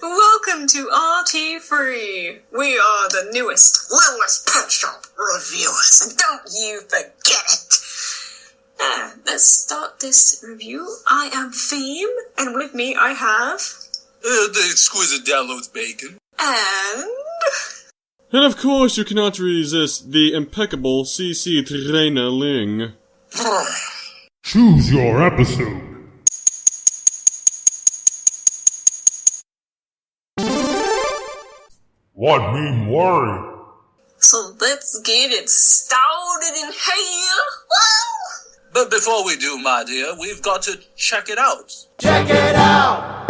Welcome to RT3. We are the newest, littlest pet shop reviewers, and don't you forget it. Let's start this review. I am Feem, and with me I have... the exquisite downloads bacon. And of course you cannot resist the impeccable C.C Trainor-Ling. Choose your episode. What mean worry? So let's get it started in here. Woo! But before we do, my dear, we've got to check it out. Check it out!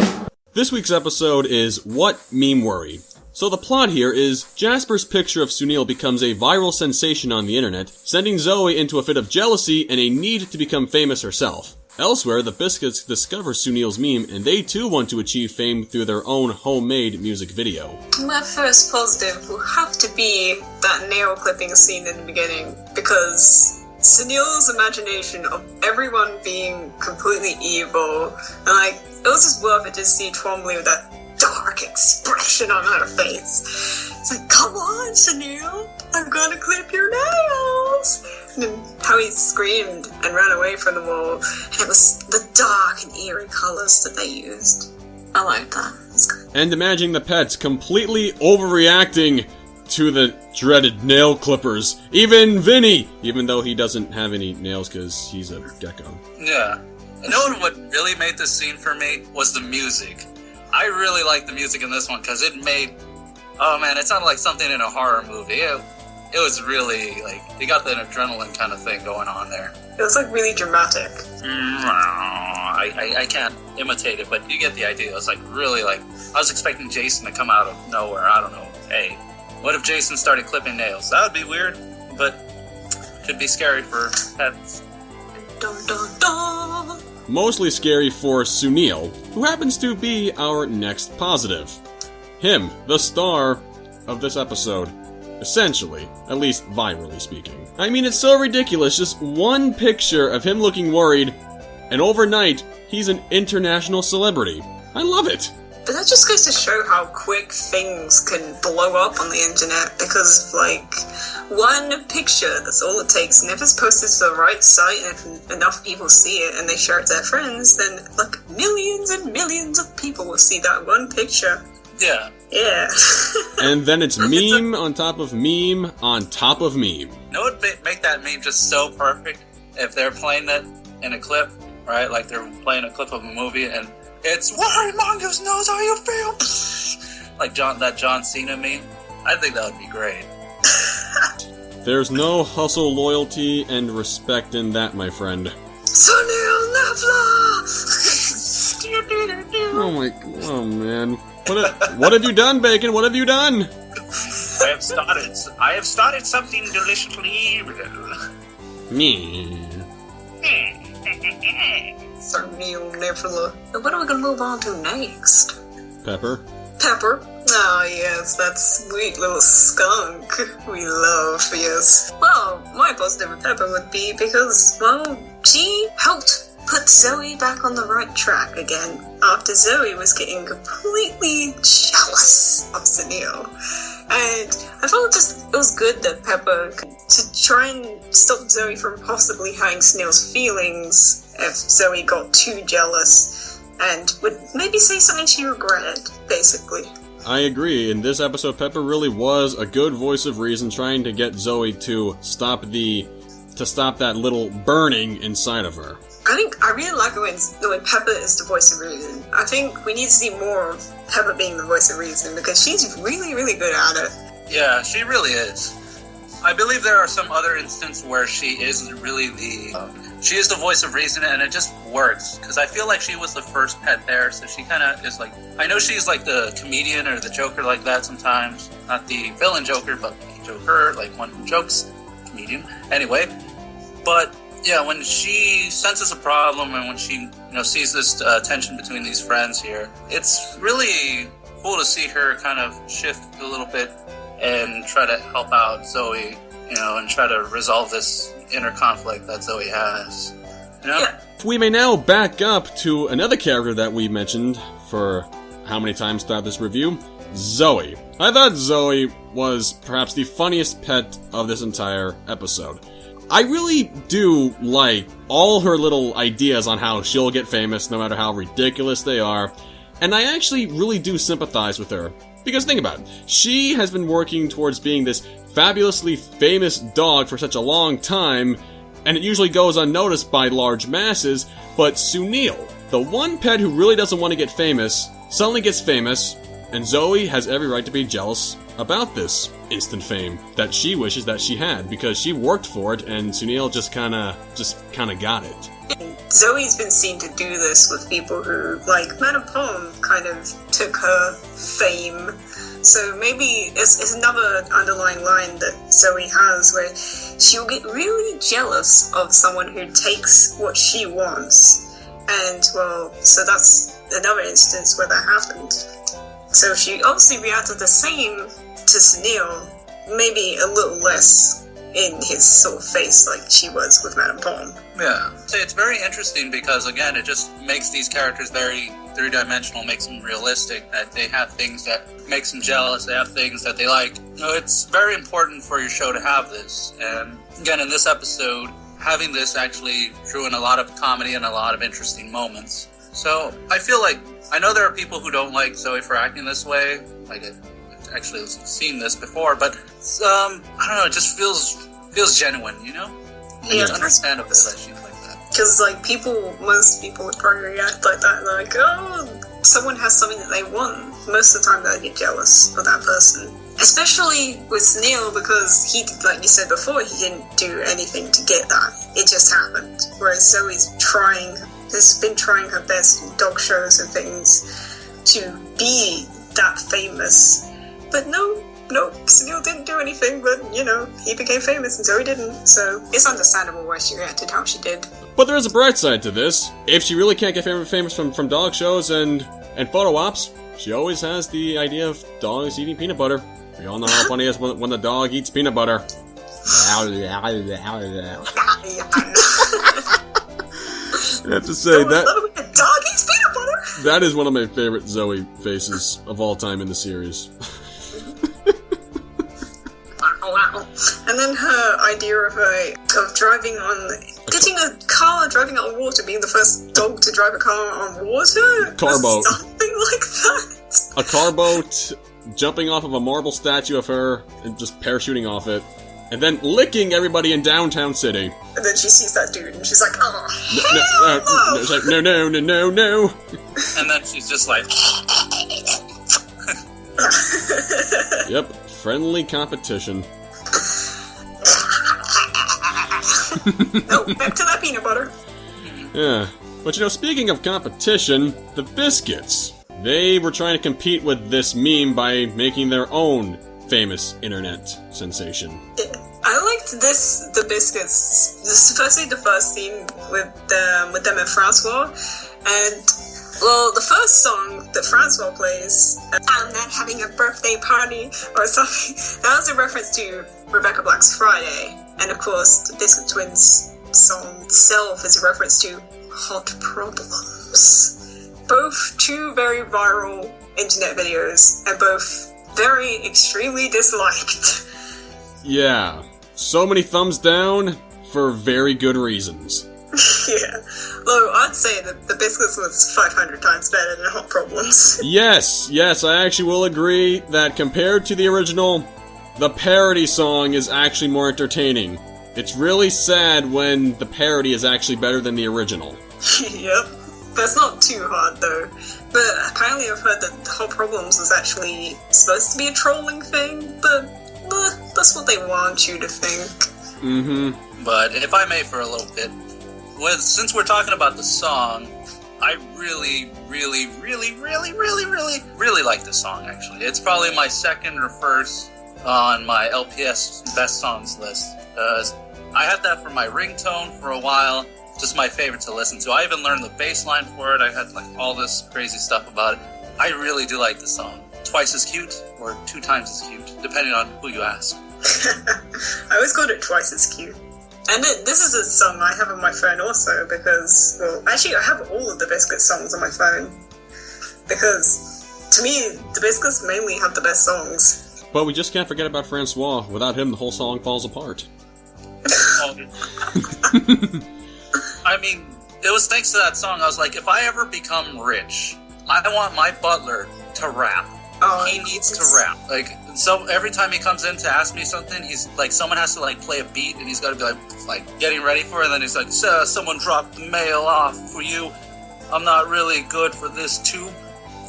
This week's episode is What Meme Worry. So the plot here is Jasper's picture of Sunil becomes a viral sensation on the internet, sending Zoe into a fit of jealousy and a need to become famous herself. Elsewhere, the Biscuits discover Sunil's meme, and they too want to achieve fame through their own homemade music video. My first positive will have to be that nail clipping scene in the beginning, because Sunil's imagination of everyone being completely evil, and it was just worth it to see Twombly with that dark expression on her face. It's like, come on, Sunil, I'm gonna clip your nails! And then how he screamed and ran away from them all, and it was the dark and eerie colours that they used. I like that. It's good. And imagining the pets completely overreacting to the dreaded nail clippers. Even Vinny! Even though he doesn't have any nails because he's a gecko. Yeah. You know what really made this scene for me was the music. I really liked the music in this one because it made... Oh man, it sounded like something in a horror movie. It was really, you got that adrenaline kind of thing going on there. It was, really dramatic. I can't imitate it, but you get the idea. It was, really, I was expecting Jason to come out of nowhere. I don't know. Hey, what if Jason started clipping nails? That would be weird, but could be scary for pets. Dun, dun, dun. Mostly scary for Sunil, who happens to be our next positive. Him, the star of this episode. Essentially, at least virally speaking. I mean, it's so ridiculous, just one picture of him looking worried, and overnight, he's an international celebrity. I love it! But that just goes to show how quick things can blow up on the internet, because, one picture, that's all it takes, and if it's posted to the right site, and if enough people see it, and they share it to their friends, then, millions and millions of people will see that one picture. Yeah. Yeah. And then it's meme on top of meme on top of meme. You know what would make that meme just so perfect? If they're playing that in a clip, right? Like they're playing a clip of a movie and it's "Worry Mongoose knows how you feel." Like that John Cena meme. I think that would be great. There's no hustle, loyalty, and respect in that, my friend. Sunil Nevla! Oh man. What have you done, Bacon? What have you done? I have started something deliciously evil. Sunil Nevla. What are we gonna move on to next? Pepper. Pepper? Oh yes, that sweet little skunk we love, yes. Well, my positive with Pepper would be because, she helped put Zoe back on the right track again, after Zoe was getting completely jealous of Sunil. And I felt it was good that Pepper, to try and stop Zoe from possibly hurting Sunil's feelings if Zoe got too jealous, and would maybe say something she regretted, basically. I agree. In this episode, Pepper really was a good voice of reason, trying to get Zoe to stop that little burning inside of her. I really like it when Pepper is the voice of reason. I think we need to see more of Pepper being the voice of reason, because she's really, really good at it. Yeah, she really is. I believe there are some other instances where she is really she is the voice of reason, and it just works, because I feel like she was the first pet there, so she kind of is I know she's the comedian or the Joker like that sometimes. Not the villain Joker, but the Joker, one who jokes, comedian. Anyway, but... yeah, when she senses a problem and when she, sees this tension between these friends here, it's really cool to see her kind of shift a little bit and try to help out Zoe, and try to resolve this inner conflict that Zoe has. Yeah. We may now back up to another character that we mentioned for how many times throughout this review. Zoe. I thought Zoe was perhaps the funniest pet of this entire episode. I really do like all her little ideas on how she'll get famous, no matter how ridiculous they are, and I actually really do sympathize with her. Because think about it, she has been working towards being this fabulously famous dog for such a long time, and it usually goes unnoticed by large masses, but Sunil, the one pet who really doesn't want to get famous, suddenly gets famous, and Zoe has every right to be jealous about this instant fame that she wishes that she had, because she worked for it, and Sunil just kinda got it. Zoe's been seen to do this with people who, like, Madame Pom kind of took her fame. So maybe it's another underlying line that Zoe has where she'll get really jealous of someone who takes what she wants. And, well, so that's another instance where that happened. So she obviously reacted the same to Sunil, maybe a little less in his sort of face like she was with Madame Pom. Yeah. So it's very interesting because, again, it just makes these characters very three-dimensional, makes them realistic, that they have things that makes them jealous, they have things that they like. You know, it's very important for your show to have this. And, again, in this episode, having this actually drew in a lot of comedy and a lot of interesting moments. So I feel like, I know there are people who don't like Zoe for acting this way. Like, I've actually seen this before, but I don't know, it just feels genuine, you know? Yeah. It's understandable that she's like that. Because, like, most people would probably react like that, like, oh, someone has something that they want. Most of the time they get jealous of that person. Especially with Sunil, because he, like you said before, he didn't do anything to get that. It just happened. Whereas Zoe's has been trying her best in dog shows and things to be that famous. But no, Sunil didn't do anything, but, you know, he became famous and Zoe didn't. So it's understandable why she reacted how she did. But there is a bright side to this. If she really can't get famous from dog shows and photo ops, she always has the idea of dogs eating peanut butter. We all know how funny it is when the dog eats peanut butter. I have to say that The dog eats peanut butter. that is one of my favorite Zoe faces of all time in the series. Wow. And then her idea of driving on water, being the first dog to drive a car on water? Carboat. Something like that. A car boat, jumping off of a marble statue of her, and just parachuting off it. And then licking everybody in downtown city. And then she sees that dude and she's like, oh, No. It's like, no. And then she's just like... Yep, friendly competition. No, back to that peanut butter. Yeah. But you know, speaking of competition, the Biscuits. They were trying to compete with this meme by making their own famous internet sensation. I liked the Biscuits, especially the first scene with them and Francois. And, well, the first song that Francois plays, I'm not having a birthday party, or something, that was a reference to Rebecca Black's Friday. And, of course, the Biscuit Twins song itself is a reference to Hot Problems. Both two very viral internet videos, and both very extremely disliked. Yeah. So many thumbs down for very good reasons. Yeah. Though I'd say that the Biscuits was 500 times better than Hot Problems. Yes, I actually will agree that compared to the original, the parody song is actually more entertaining. It's really sad when the parody is actually better than the original. Yep. That's not too hard, though. But apparently I've heard that Hot Problems was actually supposed to be a trolling thing, but that's what they want you to think. Mm-hmm. But if I may for a little bit, since we're talking about the song, I really like this song, actually. It's probably my second or first on my LPS best songs list. I had that for my ringtone for a while. Just my favorite to listen to. I even learned the bass line for it. I had like all this crazy stuff about it. I really do like the song. Twice as cute or 2 times as cute, depending on who you ask. I always called it Twice as Cute. And this is a song I have on my phone also because, well, actually I have all of the Biscuit songs on my phone because To me, the Biscuits mainly have the best songs. But we just can't forget about Francois. Without him, the whole song falls apart. I mean, it was thanks to that song. I was like, if I ever become rich, I want my butler to rap. He needs to rap. Like, so every time he comes in to ask me something, he's like, someone has to like play a beat, and he's got to be like getting ready for it. And then he's like, "Sir, someone dropped the mail off for you. I'm not really good for this tube."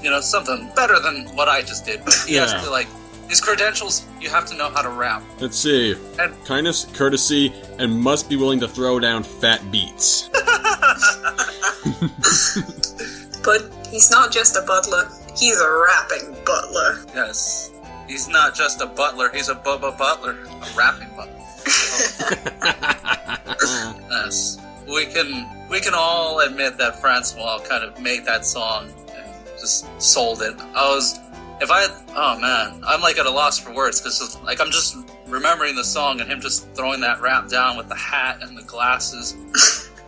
You know, something better than what I just did. But he has to like his credentials. You have to know how to rap. Let's see. Kindness, courtesy, and must be willing to throw down fat beats. But he's not just a butler. He's a rapping butler. Yes. He's not just a butler, he's a Bubba Butler. A rapping butler. Yes. We can all admit that Francois kind of made that song and just sold it. Oh man, I'm like at a loss for words, because like I'm just remembering the song and him just throwing that rap down with the hat and the glasses.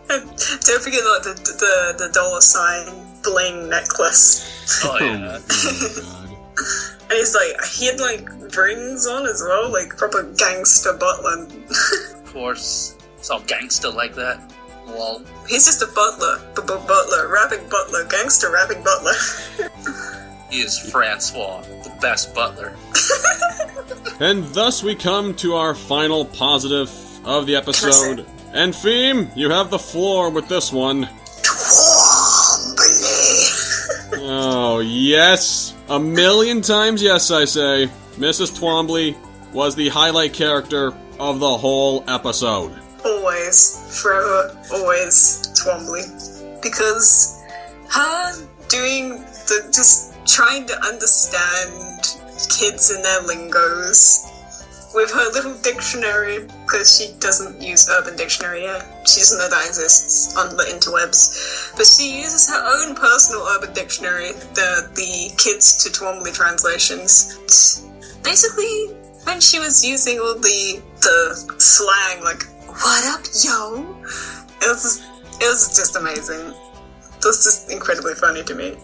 Don't forget the dollar sign bling necklace. Oh yeah. Oh, God. And he's like, he had like rings on as well, like proper gangster butler. Of course. It's all gangster like that. Lol. He's just a butler. Butler, rapping butler, gangster rapping butler. He is Francois, the best butler. And thus we come to our final positive of the episode. And Feem, you have the floor with this one. Twombly. Oh, yes. 1,000,000 times yes, I say. Mrs. Twombly was the highlight character of the whole episode. Always, forever, always Twombly. Because her doing just trying to understand kids and their lingos with her little dictionary, because she doesn't use Urban Dictionary yet. She doesn't know that exists on the interwebs. But she uses her own personal Urban Dictionary, the Kids to Twombly translations. Basically, when she was using all the slang, like, "What up, yo?" It was just amazing. It was just incredibly funny to me.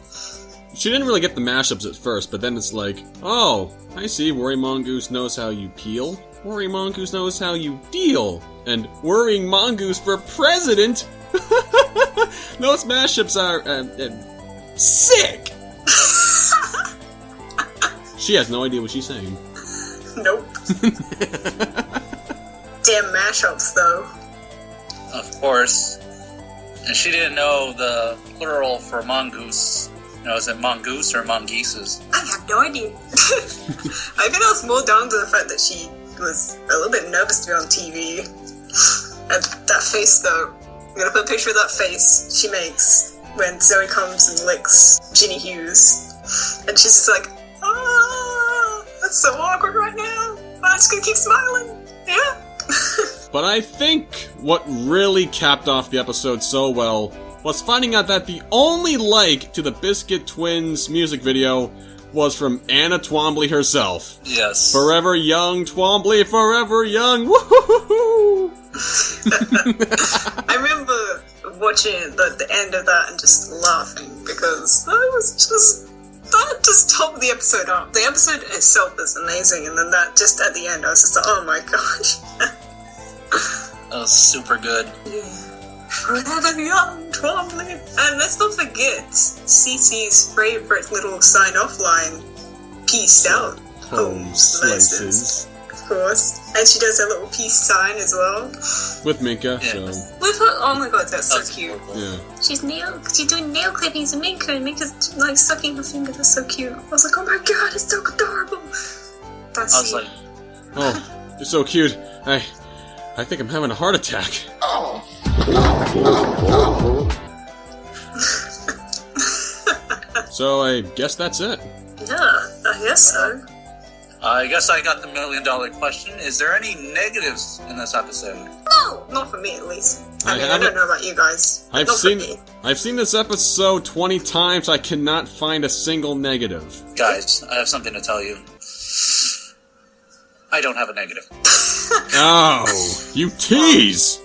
She didn't really get the mashups at first, but then it's like, oh, I see, Worry Mongoose knows how you peel, Worry Mongoose knows how you deal, and Worrying Mongoose for president? Those mashups are, sick! She has no idea what she's saying. Nope. Damn mashups, though. Of course. And she didn't know the plural for mongoose. You know, is it mongoose or mongooses? I have no idea. I think it was more down to the fact that she was a little bit nervous to be on TV. And that face, though. I'm gonna put a picture of that face she makes when Zoe comes and licks Ginny Hughes. And she's just like, "Ah, that's so awkward right now. I'm just gonna keep smiling." Yeah. But I think what really capped off the episode so well was finding out that the only like to the Biscuit Twins music video was from Anna Twombly herself. Yes. Forever young, Twombly, forever young, woohoo! I remember watching the end of that and just laughing, because that just topped the episode up. The episode itself is amazing, and then that just at the end, I was just like, oh my gosh. That was super good. Yeah. Forever young, Twombly. And let's not forget CC's favorite little sign-off line. Peace out, home slices. Of course. And she does a little peace sign as well. With Minka, Yeah. so... With her, oh my god, that's so cute. Yeah. She's doing nail clippings with Minka, and Minka's like sucking her finger. That's so cute. I was like, oh my god, it's so adorable. That's I was like, Oh, you're so cute. I think I'm having a heart attack. So I guess that's it. yeah, I guess so. I guess I got the $1 million question. Is there any negatives in this episode? No, not for me at least. I haven't- don't know about you guys. I've Not for me. seen this episode 20 times. I cannot find a single negative. Guys, I have something to tell you. I don't have a negative. Oh, you tease!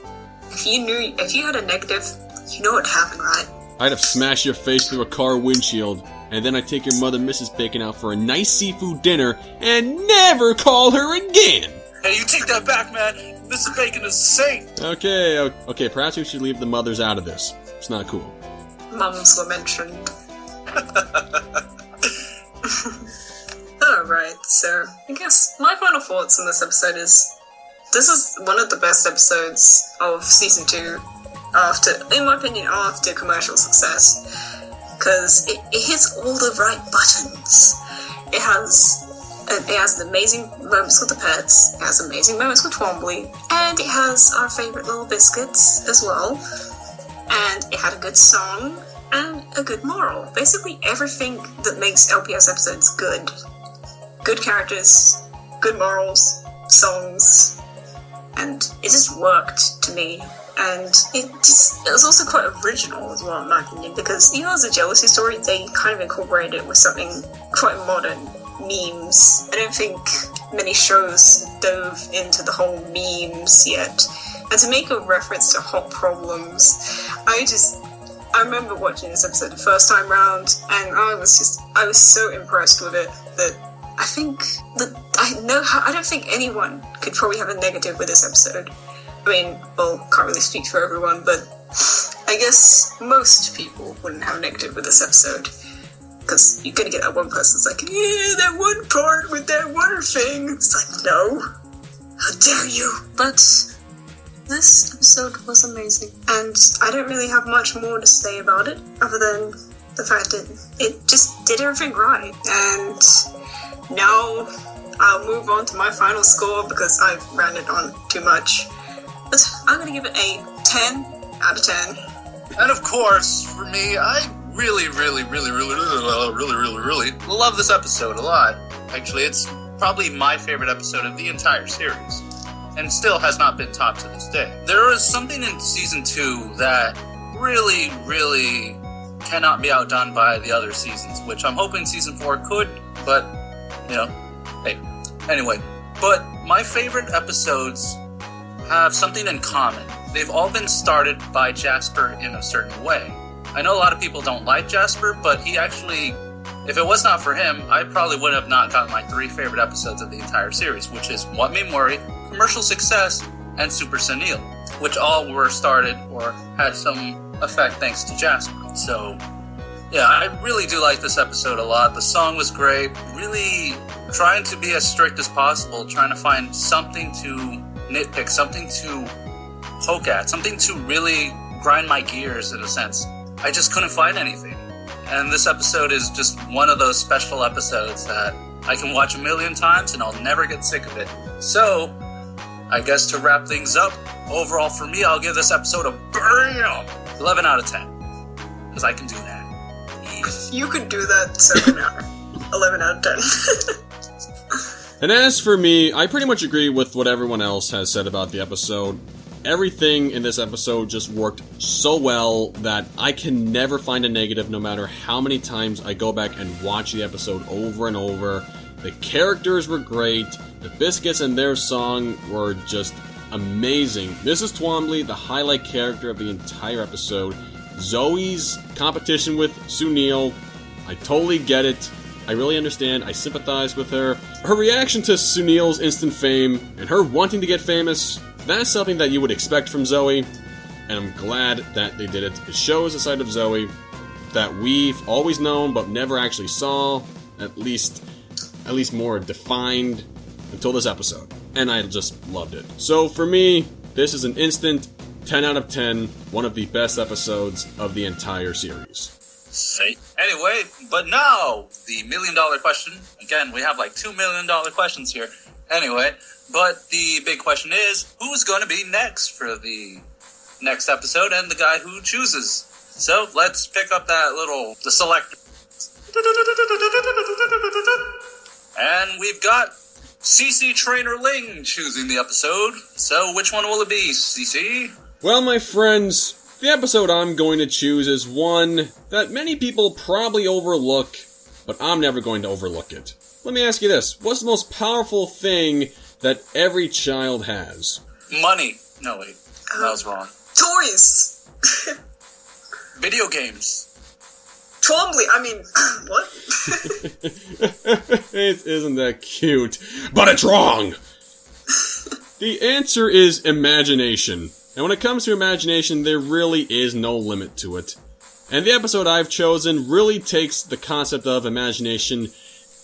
If you had a negative, you know what happened, right? I'd have smashed your face through a car windshield and then I take your mother, Mrs. Bacon, out for a nice seafood dinner and never call her again. Hey, you take that back, man. Mrs. Bacon is safe. Okay, perhaps we should leave the mothers out of this. It's not cool. Mums were mentioned. Alright, so I guess my final thoughts on this episode is this is one of the best episodes of Season 2 in my opinion, after commercial success. Because it hits all the right buttons. It has the amazing moments with the pets, it has amazing moments with Twombly, and it has our favourite little Biscuits as well. And it had a good song and a good moral. Basically everything that makes LPS episodes good. Good characters, good morals, songs, and it just worked to me. And it was also quite original as well, in my opinion, because even though it's a jealousy story, they kind of incorporated it with something quite modern, memes. I don't think many shows dove into the whole memes yet. And to make a reference to hot problems, I remember watching this episode the first time round, and I was so impressed with it that I don't think anyone could probably have a negative with this episode. I mean, well, can't really speak for everyone, but I guess most people wouldn't have a negative with this episode. Because you're gonna get that one person that's like, yeah, that one part with that water thing. It's like, no. How dare you? But this episode was amazing. And I don't really have much more to say about it, other than the fact that it just did everything right. And now I'll move on to my final score because I've ranted on too much. But I'm going to give it a 10 out of 10. And of course, for me, I really love this episode a lot. Actually, it's probably my favorite episode of the entire series, and still has not been topped to this day. There is something in Season 2 that really cannot be outdone by the other seasons, which I'm hoping Season 4 could, but, hey. Anyway, but my favorite episodes have something in common. They've all been started by Jasper in a certain way. I know a lot of people don't like Jasper, but he actually, if it was not for him, I probably would have not gotten my 3 favorite episodes of the entire series, which is What Made Worry, Commercial Success, and Super Sunil, which all were started or had some effect thanks to Jasper. So, yeah, I really do like this episode a lot. The song was great. Really trying to be as strict as possible, trying to find something to nitpick, something to poke at, something to really grind my gears in a sense. I just couldn't find anything. And this episode is just one of those special episodes that I can watch a million times and I'll never get sick of it. So, I guess to wrap things up, overall for me, I'll give this episode a BAM! 11 out of 10. Because I can do that. You could do that 7 out 11 out of 10. And as for me, I pretty much agree with what everyone else has said about the episode. Everything in this episode just worked so well that I can never find a negative no matter how many times I go back and watch the episode over and over. The characters were great, the Biscuits and their song were just amazing. Mrs. Twombly, the highlight character of the entire episode. Zoe's competition with Sunil, I totally get it. I really understand, I sympathize with her. Her reaction to Sunil's instant fame, and her wanting to get famous, that's something that you would expect from Zoe, and I'm glad that they did it. It shows a side of Zoe that we've always known but never actually saw, at least more defined until this episode. And I just loved it. So for me, this is an instant 10 out of 10, one of the best episodes of the entire series. Anyway, but now, the $1 million question. Again, we have like $2 million questions here. Anyway, but the big question is, who's going to be next for the next episode and the guy who chooses? So, let's pick up the selector. And we've got C.C Trainor-Ling choosing the episode. So, which one will it be, C.C? Well, my friends, the episode I'm going to choose is one that many people probably overlook, but I'm never going to overlook it. Let me ask you this. What's the most powerful thing that every child has? Money. No, wait. That was wrong. Toys! Video games. Twombly, I mean, what? It isn't that cute. But it's wrong! The answer is imagination. And when it comes to imagination, there really is no limit to it. And the episode I've chosen really takes the concept of imagination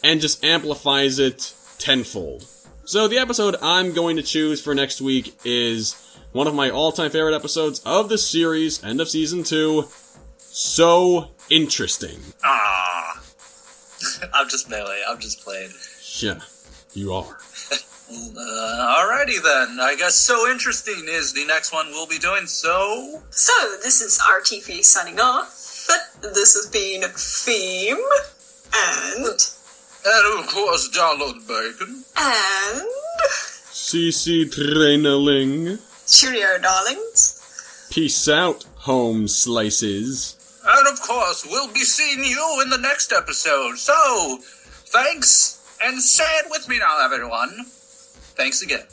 and just amplifies it tenfold. So the episode I'm going to choose for next week is one of my all-time favorite episodes of the series, end of Season 2, So Interesting. I'm just melee, I'm just playing. Yeah, you are. Alrighty then, I guess So Interesting is the next one we'll be doing, so... So, this is RT3 signing off, but this has been Feem, And of course, download bacon. and C.C Trainor-Ling. cheerio, darlings. Peace out, home slices. And of course, we'll be seeing you in the next episode. So, thanks, and say it with me now, everyone. Thanks again.